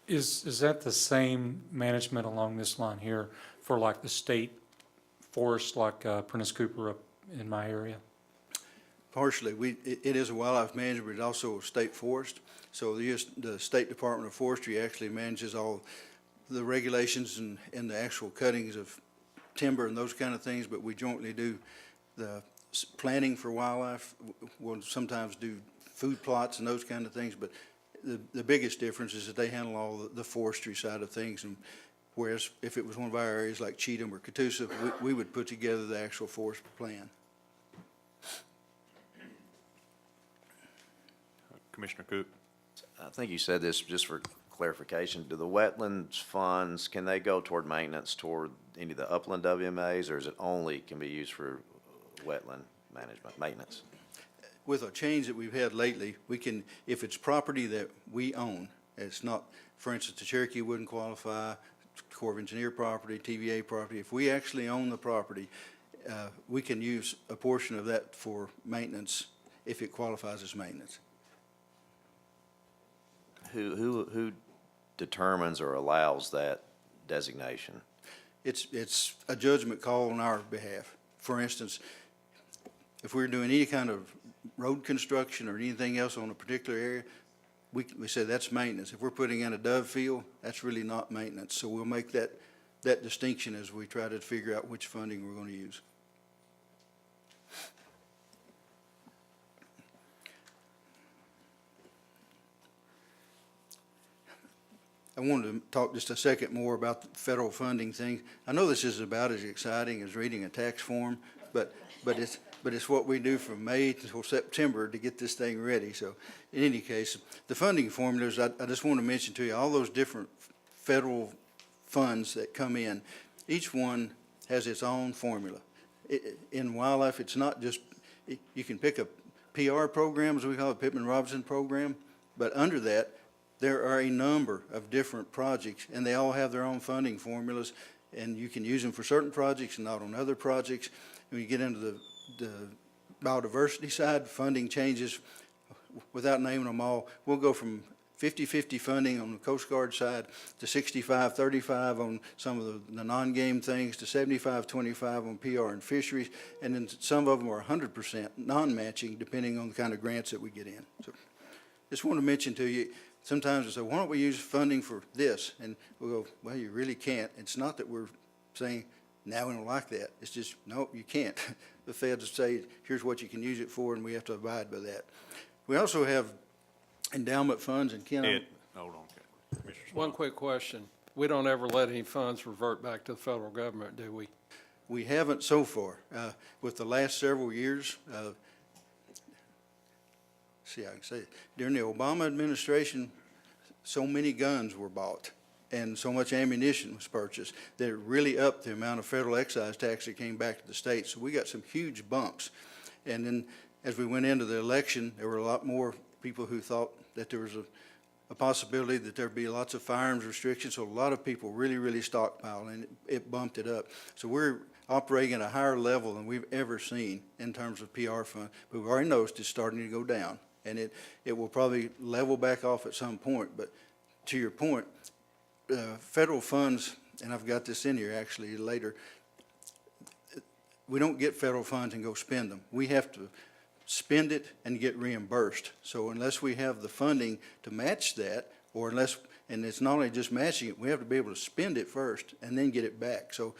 Is that the same management along this line here for like the state forest, like Prentice Cooper up in my area? Partially, it is a wildlife management, but it's also a state forest. So the State Department of Forestry actually manages all the regulations and the actual cuttings of timber and those kind of things, but we jointly do the planning for wildlife. We'll sometimes do food plots and those kind of things, but the biggest difference is that they handle all the forestry side of things, and whereas if it was one of our areas like Cheatham or Catoosa, we would put together the actual forest plan. Commissioner Cook. I think you said this just for clarification. Do the wetlands funds, can they go toward maintenance toward any of the upland WMAs, or is it only can be used for wetland management, maintenance? With a change that we've had lately, we can, if it's property that we own, it's not, for instance, the Cherokee wouldn't qualify, Corps of Engineer property, TVA property. If we actually own the property, we can use a portion of that for maintenance if it qualifies as maintenance. Who determines or allows that designation? It's a judgment call on our behalf. For instance, if we're doing any kind of road construction or anything else on a particular area, we say that's maintenance. If we're putting in a dove field, that's really not maintenance. So we'll make that distinction as we try to figure out which funding we're going to use. I wanted to talk just a second more about the federal funding thing. I know this is about as exciting as reading a tax form, but it's what we do from May until September to get this thing ready. So in any case, the funding formulas, I just want to mention to you, all those different federal funds that come in, each one has its own formula. In wildlife, it's not just, you can pick a PR program, as we call it, Pittman Robertson program, but under that, there are a number of different projects, and they all have their own funding formulas, and you can use them for certain projects and not on other projects. When you get into the biodiversity side, funding changes. Without naming them all, we'll go from 50-50 funding on the Coast Guard side to 65-35 on some of the non-game things, to 75-25 on PR and fisheries, and then some of them are 100% non-matching depending on the kind of grants that we get in. So just want to mention to you, sometimes we say, why don't we use funding for this? And we'll go, well, you really can't. It's not that we're saying, now we don't like that. It's just, no, you can't. The feds say, here's what you can use it for, and we have to abide by that. We also have endowment funds, and Ken. Ed, hold on. Commissioner Swan. One quick question. We don't ever let any funds revert back to the federal government, do we? We haven't so far. With the last several years, I can say it. During the Obama administration, so many guns were bought and so much ammunition was purchased that it really upped the amount of federal excise tax that came back to the states. So we got some huge bumps. And then as we went into the election, there were a lot more people who thought that there was a possibility that there'd be lots of firearms restrictions. So a lot of people really stockpiled, and it bumped it up. So we're operating at a higher level than we've ever seen in terms of PR fund. But we've already noticed it's starting to go down, and it will probably level back off at some point. But to your point, federal funds, and I've got this in here actually later, we don't get federal funds and go spend them. We have to spend it and get reimbursed. So unless we have the funding to match that, or unless, and it's not only just matching it, we have to be able to spend it first and then get it back. So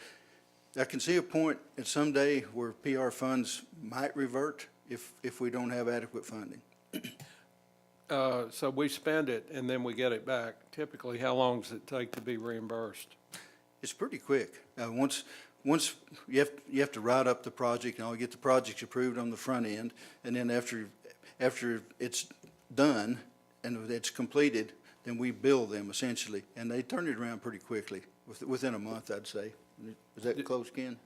I can see a point at some day where PR funds might revert if we don't have adequate funding. So we spend it and then we get it back. Typically, how long does it take to be reimbursed? It's pretty quick. Once you have to write up the project, and I'll get the projects approved on the front end, and then after it's done and it's completed, then we bill them essentially, and they turn it around pretty quickly, within a month, I'd say. Is that close, Ken?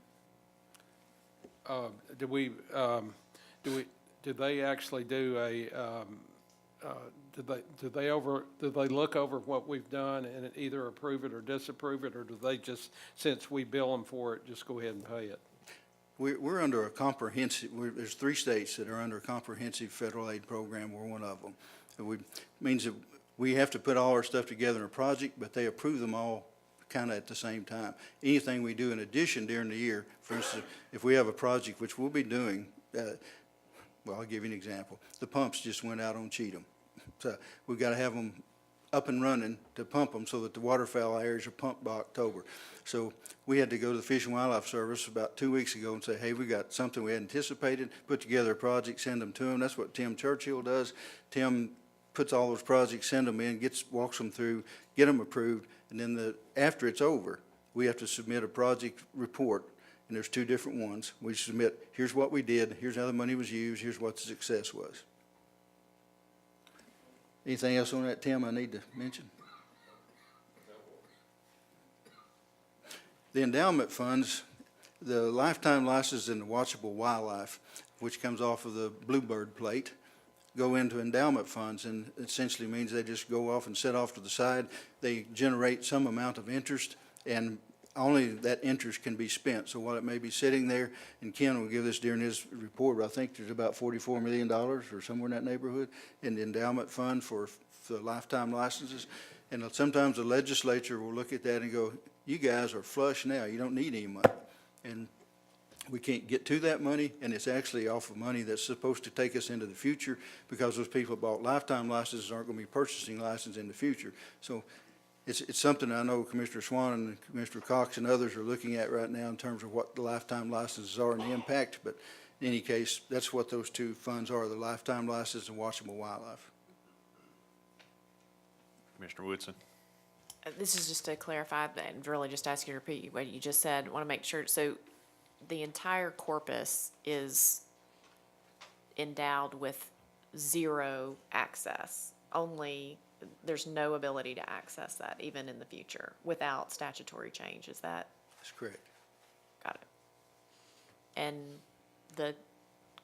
Did they actually do a? Did they look over what we've done and either approve it or disapprove it, or do they just, since we bill them for it, just go ahead and pay it? We're under a comprehensive, there's 3 states that are under a comprehensive federal aid program. We're one of them. Means that we have to put all our stuff together in a project, but they approve them all kind of at the same time. Anything we do in addition during the year, for instance, if we have a project, which we'll be doing, well, I'll give you an example. The pumps just went out on Cheatham. So we've got to have them up and running to pump them so that the waterfowl areas are pumped by October. So we had to go to the Fish and Wildlife Service about 2 weeks ago and say, hey, we got something we hadn't anticipated, put together a project, send them to them. That's what Tim Churchill does. Tim puts all those projects, send them in, walks them through, get them approved, and then after it's over, we have to submit a project report, and there's 2 different ones. We submit, here's what we did, here's how the money was used, here's what the success was. Anything else on that, Tim, I need to mention? The endowment funds, the lifetime license and the watchable wildlife, which comes off of the Bluebird plate, go into endowment funds, and essentially means they just go off and set off to the side. They generate some amount of interest, and only that interest can be spent. So while it may be sitting there, and Ken will give this during his report, but I think there's about $44 million or somewhere in that neighborhood in the endowment fund for lifetime licenses. And sometimes the legislature will look at that and go, you guys are flush now, you don't need any money. And we can't get to that money, and it's actually off of money that's supposed to take us into the future, because those people that bought lifetime licenses aren't going to be purchasing license in the future. So it's something I know Commissioner Swan and Commissioner Cox and others are looking at right now in terms of what the lifetime licenses are and the impact. But in any case, that's what those 2 funds are, the lifetime license and watchable wildlife. Commissioner Woodson? This is just to clarify, and really just ask you to repeat what you just said. I want to make sure, so the entire corpus is endowed with 0 access, only there's no ability to access that even in the future without statutory change, is that? That's correct. Got it. And the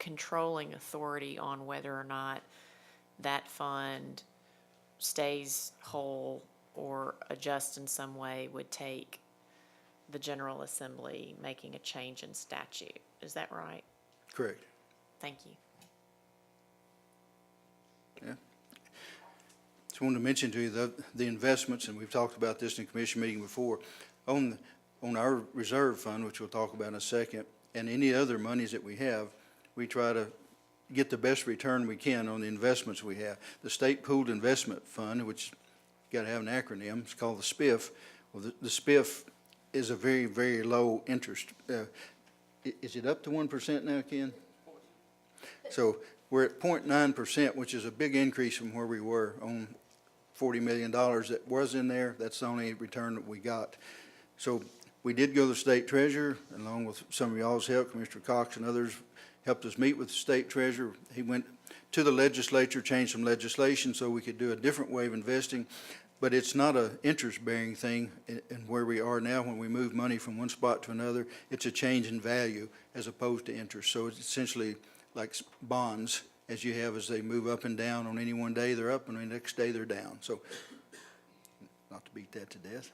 controlling authority on whether or not that fund stays whole or adjusts in some way would take the General Assembly making a change in statute. Is that right? Correct. Thank you. Yeah. Just wanted to mention to you the investments, and we've talked about this in the commission meeting before, on our reserve fund, which we'll talk about in a second, and any other monies that we have, we try to get the best return we can on the investments we have. The State Pooled Investment Fund, which got to have an acronym, it's called the SPIF. Well, the SPIF is a very, very low interest. Is it up to 1% now, Ken? So we're at 0.9%, which is a big increase from where we were on $40 million that was in there. That's the only return that we got. So we did go to the state treasurer, along with some of y'all's help. Commissioner Cox and others helped us meet with the state treasurer. He went to the legislature, changed some legislation so we could do a different way of investing. But it's not an interest-bearing thing in where we are now. When we move money from one spot to another, it's a change in value as opposed to interest. So it's essentially like bonds, as you have, as they move up and down. On any one day they're up, and on the next day they're down. So not to beat that to death.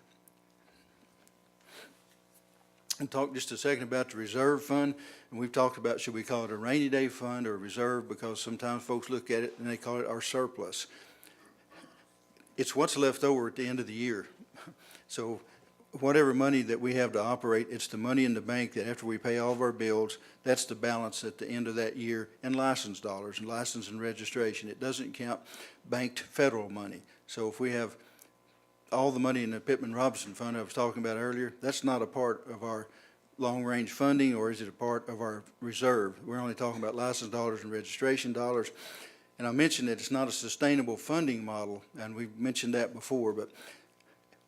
And talk just a second about the reserve fund. And we've talked about, should we call it a rainy day fund or a reserve, because sometimes folks look at it and they call it our surplus. It's what's left over at the end of the year. So whatever money that we have to operate, it's the money in the bank that after we pay all of our bills, that's the balance at the end of that year, and license dollars and license and registration. It doesn't count banked federal money. So if we have all the money in the Pittman-Robertson fund I was talking about earlier, that's not a part of our long-range funding, or is it a part of our reserve? We're only talking about license dollars and registration dollars. And I mentioned that it's not a sustainable funding model, and we've mentioned that before, but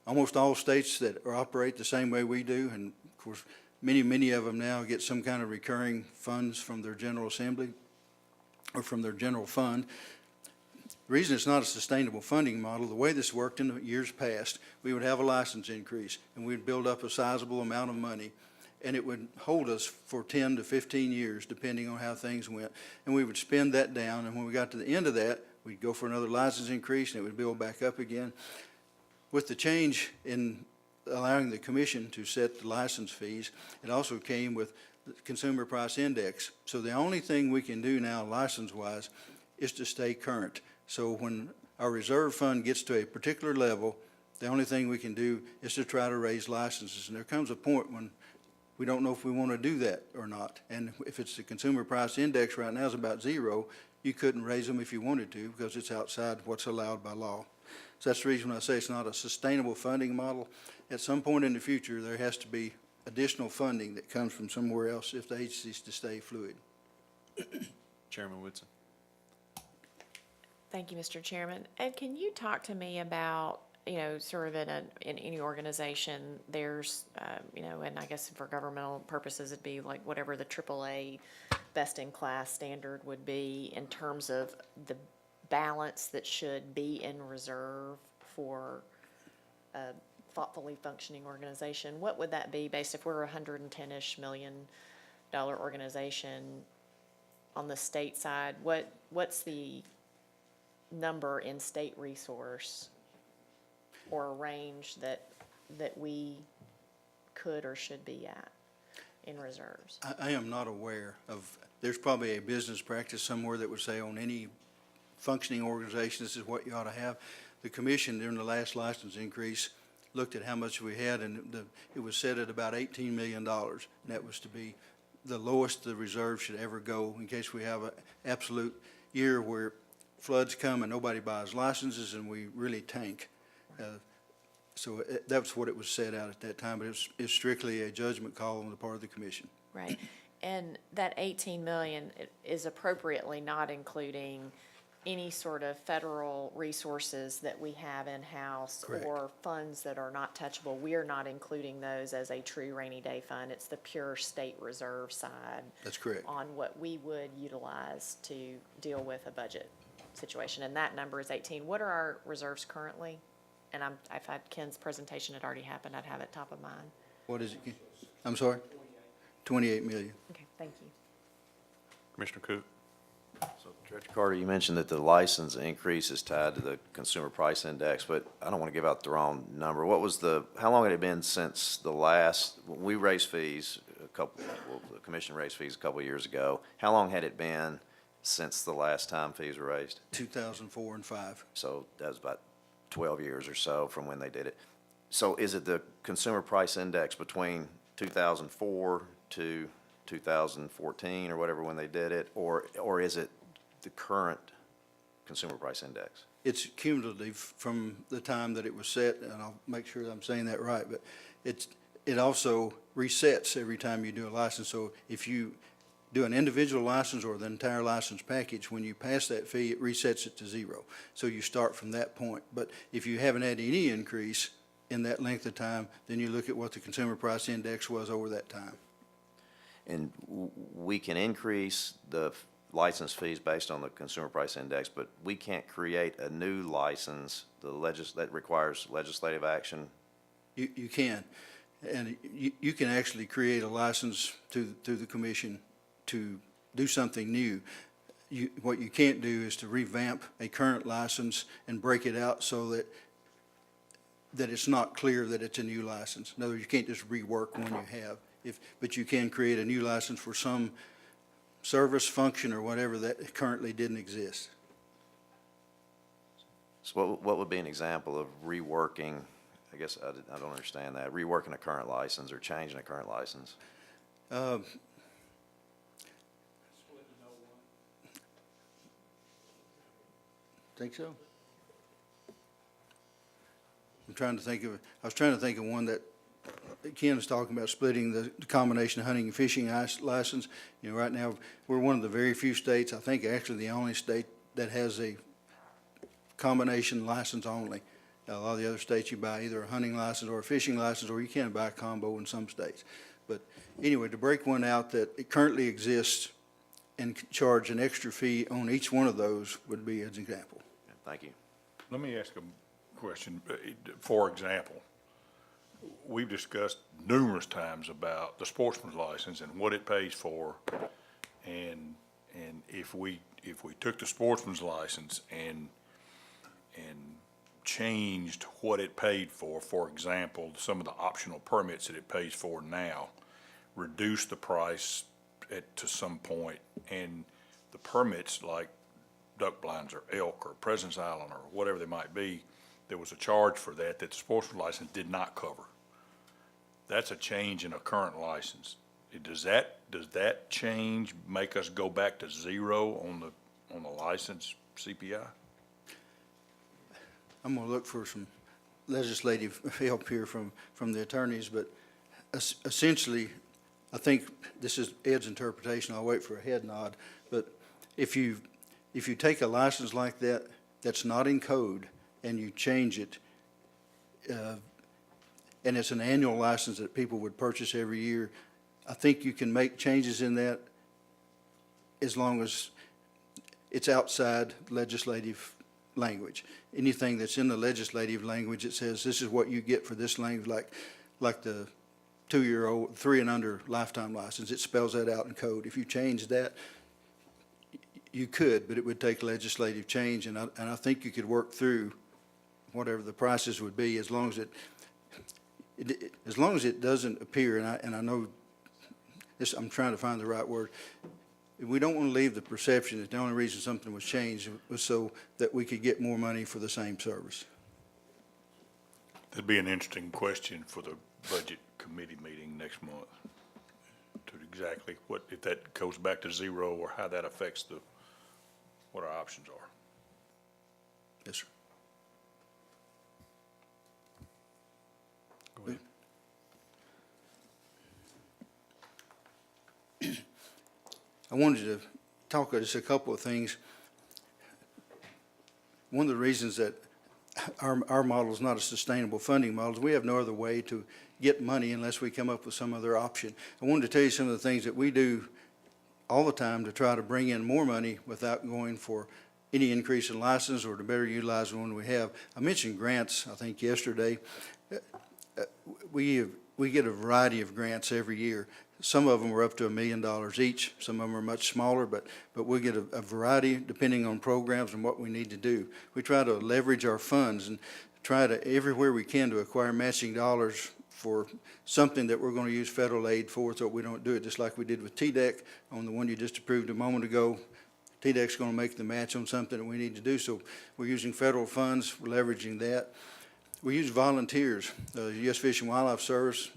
almost all states that operate the same way we do, and of course, many of them now get some kind of recurring funds from their General Assembly or from their general fund. The reason it's not a sustainable funding model, the way this worked in the years past, we would have a license increase, and we'd build up a sizable amount of money, and it would hold us for 10 to 15 years, depending on how things went. And we would spend that down, and when we got to the end of that, we'd go for another license increase, and it would build back up again. With the change in allowing the commission to set the license fees, it also came with the Consumer Price Index. So the only thing we can do now license-wise is to stay current. So when our reserve fund gets to a particular level, the only thing we can do is to try to raise licenses. And there comes a point when we don't know if we want to do that or not. And if it's the Consumer Price Index right now is about 0, you couldn't raise them if you wanted to because it's outside what's allowed by law. So that's the reason I say it's not a sustainable funding model. At some point in the future, there has to be additional funding that comes from somewhere else if the agency's to stay fluid. Chairman Woodson. Thank you, Mr. Chairman. Ed, can you talk to me about, sort of in any organization, there's, and I guess for governmental purposes, it'd be like whatever the AAA best-in-class standard would be in terms of the balance that should be in reserve for a thoughtfully functioning organization. What would that be based if we're a $110-ish million organization on the state side? What's the number in state resource or a range that we could or should be at in reserves? I am not aware of, there's probably a business practice somewhere that would say on any functioning organization, this is what you ought to have. The commission during the last license increase looked at how much we had, and it was set at about $18 million. And that was to be the lowest the reserve should ever go in case we have an absolute year where floods come and nobody buys licenses and we really tank. So that's what it was set out at that time, but it's strictly a judgment call on the part of the commission. Right. And that 18 million is appropriately not including any sort of federal resources that we have in-house Correct. or funds that are not touchable. We are not including those as a true rainy day fund. It's the pure state reserve side. That's correct. On what we would utilize to deal with a budget situation. And that number is 18. What are our reserves currently? And if Ken's presentation had already happened, I'd have it top of mind. What is it? I'm sorry? 28 million. Okay, thank you. Commissioner Cook. So, Director Carter, you mentioned that the license increase is tied to the Consumer Price Index, but I don't want to give out the wrong number. How long had it been since we raised fees the commission raised fees a couple of years ago. How long had it been since the last time fees were raised? 2004 and 5. So that was about 12 years or so from when they did it. So is it the Consumer Price Index between 2004 to 2014 or whatever when they did it, or is it the current Consumer Price Index? It's cumulative from the time that it was set, and I'll make sure that I'm saying that right, but it also resets every time you do a license. So if you do an individual license or the entire license package, when you pass that fee, it resets it to 0. So you start from that point. But if you haven't had any increase in that length of time, then you look at what the Consumer Price Index was over that time. And we can increase the license fees based on the Consumer Price Index, but we can't create a new license that requires legislative action. You can. And you can actually create a license through the commission to do something new. What you can't do is to revamp a current license and break it out so that it's not clear that it's a new license. In other words, you can't just rework one you have. But you can create a new license for some service, function, or whatever that currently didn't exist. So what would be an example of reworking, I guess I don't understand that, reworking a current license or changing a current license? Think so? I was trying to think of one that Ken was talking about, splitting the combination hunting and fishing license. You know, right now, we're one of the very few states, I think actually the only state that has a combination license only. A lot of the other states, you buy either a hunting license or a fishing license, or you can buy a combo in some states. But anyway, to break one out that it currently exists and charge an extra fee on each one of those would be an example. Thank you. Let me ask a question. For example, we've discussed numerous times about the sportsman's license and what it pays for. And if we took the sportsman's license and changed what it paid for example, some of the optional permits that it pays for now, reduce the price to some point, and the permits like duck blinds or elk or President's Island or whatever they might be, there was a charge for that the sportsman license did not cover. That's a change in a current license. Does that change make us go back to zero on the license CPI? I'm gonna look for some legislative help here from the attorneys, but essentially, I think this is Ed's interpretation. I'll wait for a head nod. But if you take a license like that, that's not in code, and you change it, and it's an annual license that people would purchase every year, I think you can make changes in that as long as it's outside legislative language. Anything that's in the legislative language, it says this is what you get for this language, like the 2-year-old, 3 and under lifetime license. It spells that out in code. If you change that, you could, but it would take legislative change, and I think you could work through whatever the prices would be as long as it doesn't appear, and I know this, I'm trying to find the right word. We don't want to leave the perception that the only reason something was changed was so that we could get more money for the same service. That'd be an interesting question for the budget committee meeting next month, to exactly what, if that goes back to zero, or how that affects what our options are. Yes, sir. Go ahead. I wanted to talk just a couple of things. One of the reasons that our model is not a sustainable funding model is we have no other way to get money unless we come up with some other option. I wanted to tell you some of the things that we do all the time to try to bring in more money without going for any increase in license or to better utilize the one we have. I mentioned grants, I think, yesterday. We get a variety of grants every year. Some of them are up to $1 million each. Some of them are much smaller, but we get a variety depending on programs and what we need to do. We try to leverage our funds and try to, everywhere we can, to acquire matching dollars for something that we're going to use federal aid for, so we don't do it just like we did with TDEC on the one you just approved a moment ago. TDEC's going to make the match on something that we need to do, so we're using federal funds, we're leveraging that. We use volunteers. The U.S. Fish and Wildlife Service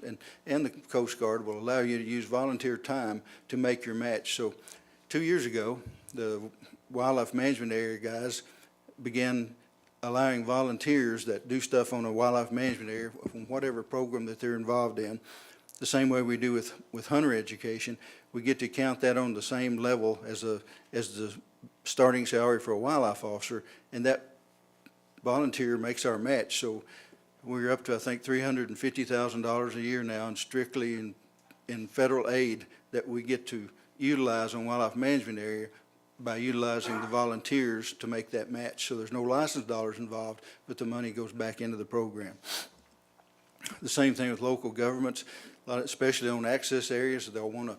and the Coast Guard will allow you to use volunteer time to make your match. So 2 years ago, the wildlife management area guys began allowing volunteers that do stuff on a wildlife management area from whatever program that they're involved in. The same way we do with hunter education, we get to count that on the same level as the starting salary for a wildlife officer, and that volunteer makes our match. So we're up to, I think, $350,000 a year now, and strictly in federal aid that we get to utilize on wildlife management area by utilizing the volunteers to make that match. So there's no license dollars involved, but the money goes back into the program. The same thing with local governments, especially on access areas. They'll want to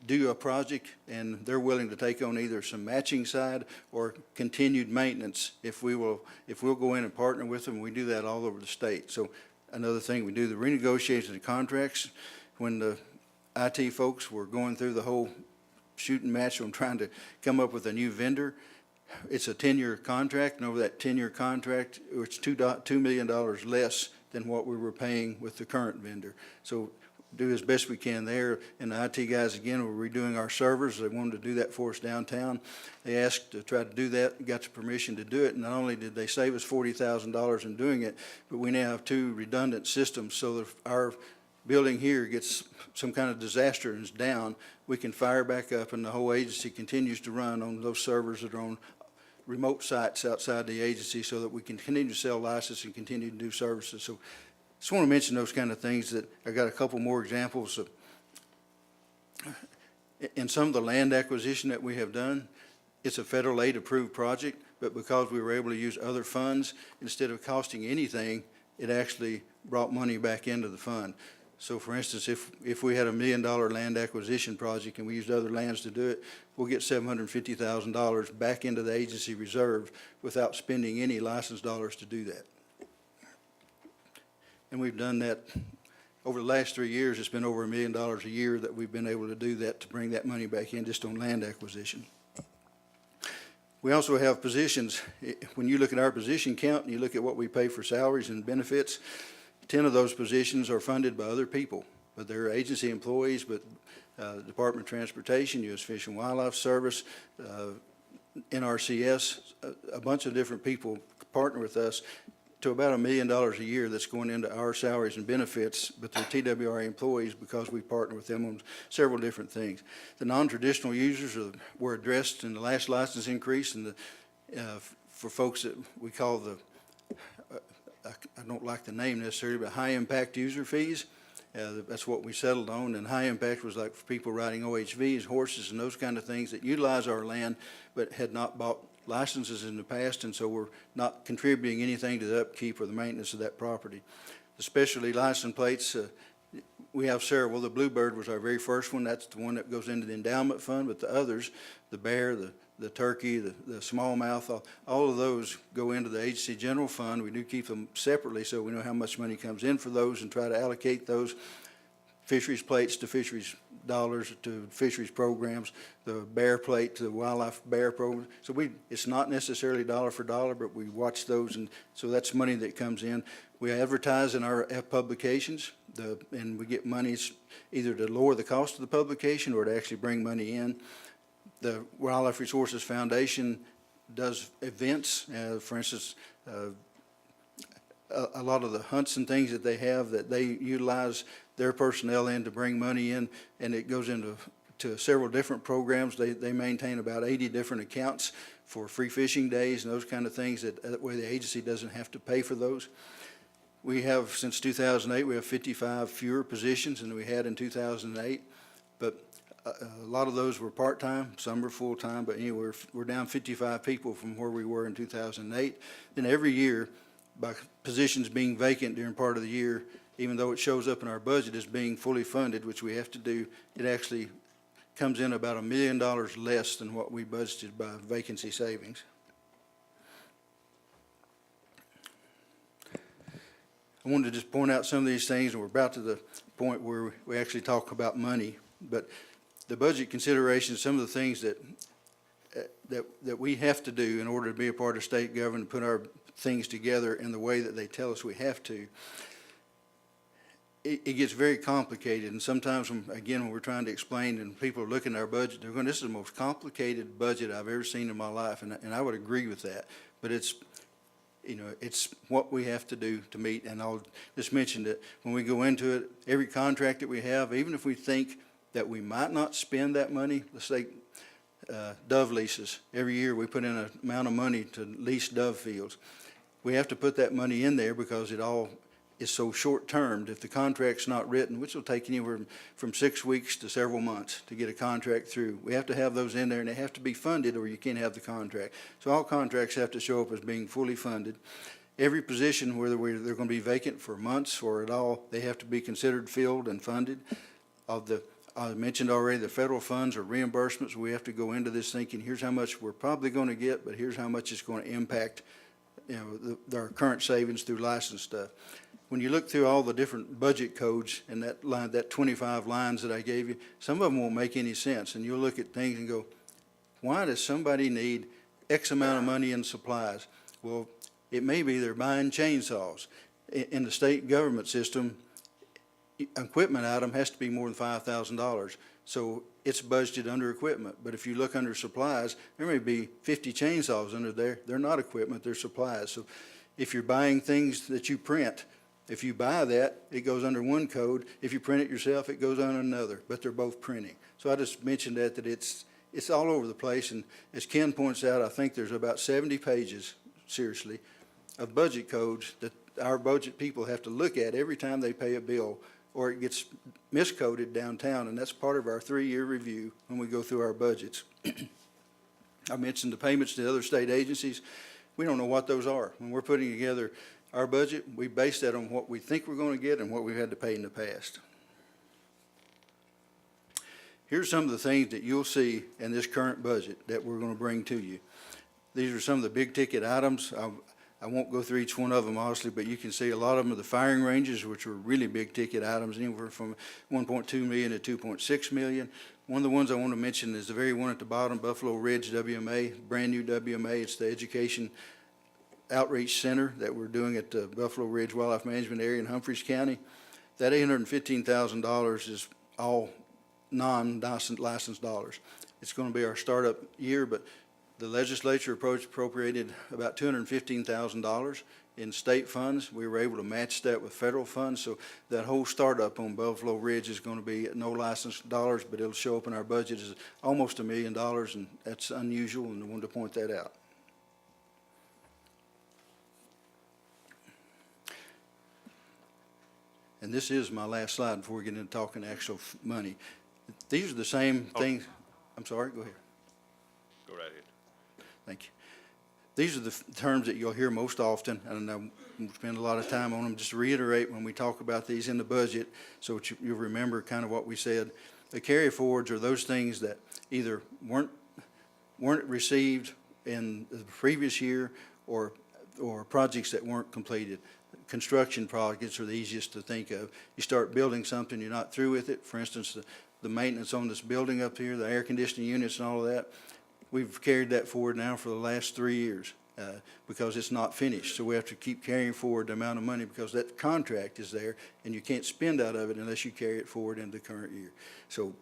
do a project, and they're willing to take on either some matching side or continued maintenance if we'll go in and partner with them. We do that all over the state. So another thing we do, the renegotiation of contracts. When the IT folks were going through the whole shooting match on trying to come up with a new vendor, it's a 10-year contract, and over that 10-year contract, it's $2 million less than what we were paying with the current vendor. So do as best we can there. And the IT guys, again, were redoing our servers. They wanted to do that for us downtown. They asked to try to do that, got the permission to do it. And not only did they save us $40,000 in doing it, but we now have 2 redundant systems, so that if our building here gets some kind of disaster and is down, we can fire back up, and the whole agency continues to run on those servers that are on remote sites outside the agency, so that we can continue to sell licenses and continue to do services. So just want to mention those kind of things. That I got a couple more examples of, in some of the land acquisition that we have done, it's a federal aid approved project, but because we were able to use other funds, instead of costing anything, it actually brought money back into the fund. So for instance, if we had $1 million land acquisition project and we used other lands to do it, we'll get $750,000 back into the agency reserve without spending any license dollars to do that. And we've done that over the last 3 years, it's been over $1 million a year that we've been able to do that, to bring that money back in just on land acquisition. We also have positions. When you look at our position count and you look at what we pay for salaries and benefits, 10 of those positions are funded by other people, but they're agency employees, but Department of Transportation, U.S. Fish and Wildlife Service, NRCS, a bunch of different people partner with us to about $1 million a year that's going into our salaries and benefits, but they're TWRA employees because we partner with them on several different things. The non-traditional users were addressed in the last license increase, and for folks that we call the, I don't like the name necessarily, but high-impact user fees. That's what we settled on, and high impact was like for people riding OHVs, horses, and those kind of things that utilize our land but had not bought licenses in the past, and so we're not contributing anything to the upkeep or the maintenance of that property. The specialty license plates, we have several. The Bluebird was our very first one. That's the one that goes into the endowment fund, but the others, the bear, the turkey, the smallmouth, all of those go into the agency general fund. We do keep them separately so we know how much money comes in for those and try to allocate those fisheries plates to fisheries dollars to fisheries programs, the bear plate to the wildlife bear program. So it's not necessarily dollar for dollar, but we watch those, and so that's money that comes in. We advertise in our publications, and we get monies either to lower the cost of the publication or to actually bring money in. The Wildlife Resources Foundation does events, for instance, a lot of the hunts and things that they have that they utilize their personnel in to bring money in, and it goes into several different programs. They maintain about 80 different accounts for free fishing days and those kind of things, that way the agency doesn't have to pay for those. We have, since 2008, we have 55 fewer positions than we had in 2008, but a lot of those were part-time, some were full-time, but anyway, we're down 55 people from where we were in 2008. Then every year, by positions being vacant during part of the year, even though it shows up in our budget as being fully funded, which we have to do, it actually comes in about $1 million less than what we budgeted by vacancy savings. I wanted to just point out some of these things, and we're about to the point where we actually talk about money, but the budget considerations, some of the things that we have to do in order to be a part of state government, put our things together in the way that they tell us we have to, it gets very complicated. And sometimes, when we're trying to explain and people are looking at our budget, they're going, this is the most complicated budget I've ever seen in my life. And I would agree with that. But it's what we have to do to meet. And I'll just mention that when we go into it, every contract that we have, even if we think that we might not spend that money, let's say dove leases. Every year we put in an amount of money to lease dove fields. We have to put that money in there because it all is so short-termed. If the contract's not written, which will take anywhere from 6 weeks to several months to get a contract through, we have to have those in there, and they have to be funded or you can't have the contract. So all contracts have to show up as being fully funded. Every position, whether they're going to be vacant for months or at all, they have to be considered filled and funded. I mentioned already the federal funds or reimbursements. We have to go into this thinking, here's how much we're probably going to get, but here's how much it's going to impact our current savings through license stuff. When you look through all the different budget codes and that 25 lines that I gave you, some of them won't make any sense. And you'll look at things and go, why does somebody need X amount of money in supplies? Well, it may be they're buying chainsaws. In the state government system, equipment item has to be more than $5,000. So it's budgeted under equipment. But if you look under supplies, there may be 50 chainsaws under there. They're not equipment, they're supplies. So if you're buying things that you print, if you buy that, it goes under one code. If you print it yourself, it goes under another, but they're both printing. So I just mentioned that it's all over the place. And as Ken points out, I think there's about 70 pages, seriously, of budget codes that our budget people have to look at every time they pay a bill, or it gets miscoded downtown, and that's part of our 3-year review when we go through our budgets. I mentioned the payments to other state agencies. We don't know what those are. When we're putting together our budget, we base that on what we think we're going to get and what we've had to pay in the past. Here's some of the things that you'll see in this current budget that we're going to bring to you. These are some of the big ticket items. I won't go through each one of them, obviously, but you can see a lot of them are the firing ranges, which are really big ticket items, anywhere from 1.2 million to 2.6 million. One of the ones I want to mention is the very one at the bottom, Buffalo Ridge WMA, brand new WMA. It's the Education Outreach Center that we're doing at the Buffalo Ridge Wildlife Management Area in Humphreys County. That $815,000 is all non-licensed dollars. It's going to be our startup year, but the legislature appropriated about $215,000 in state funds. We were able to match that with federal funds, so that whole startup on Buffalo Ridge is going to be no licensed dollars, but it'll show up in our budget as almost $1 million, and that's unusual, and I wanted to point that out. And this is my last slide before we get into talking actual money. These are the same things. I'm sorry, go ahead. Go right ahead. Thank you. These are the terms that you'll hear most often, and I won't spend a lot of time on them. Just to reiterate when we talk about these in the budget, so that you'll remember kind of what we said. The carry forwards are those things that either weren't received in the previous year, or projects that weren't completed. Construction projects are the easiest to think of. You start building something, you're not through with it. For instance, the maintenance on this building up here, the air conditioning units and all of that, we've carried that forward now for the last 3 years because it's not finished. So we have to keep carrying forward the amount of money because that contract is there, and you can't spend out of it unless you carry it forward into the current year. So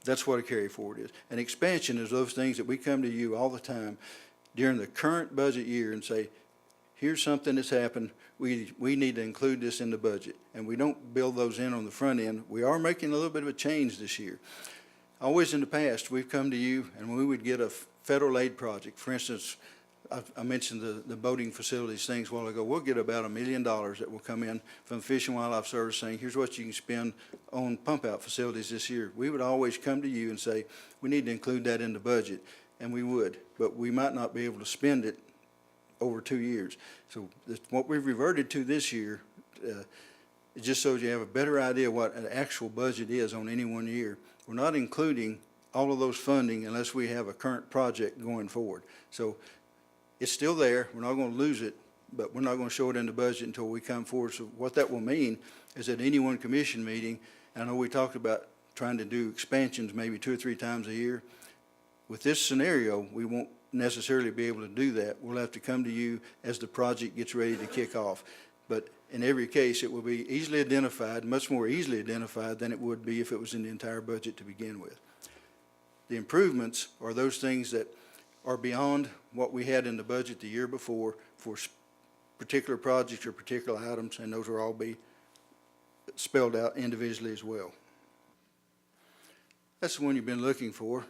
that's what a carry forward is. An expansion is those things that we come to you all the time during the current budget year and say, here's something that's happened, we need to include this in the budget. And we don't build those in on the front end. We are making a little bit of a change this year. Always in the past, we've come to you and we would get a federal aid project. For instance, I mentioned the boating facilities things a while ago. We'll get about $1 million that will come in from Fish and Wildlife Service saying, here's what you can spend on pump out facilities this year. We would always come to you and say, we need to include that in the budget, and we would, but we might not be able to spend it over 2 years. So what we've reverted to this year, it just shows you have a better idea what an actual budget is on any one year. We're not including all of those funding unless we have a current project going forward. So it's still there. We're not going to lose it, but we're not going to show it in the budget until we come forward. So what that will mean is at any one commission meeting, I know we talked about trying to do expansions maybe 2 or 3 times a year. With this scenario, we won't necessarily be able to do that. We'll have to come to you as the project gets ready to kick off. But in every case, it will be easily identified, much more easily identified than it would be if it was in the entire budget to begin with. The improvements are those things that are beyond what we had in the budget the year before for particular projects or particular items, and those will all be spelled out individually as well. That's the one you've been looking for.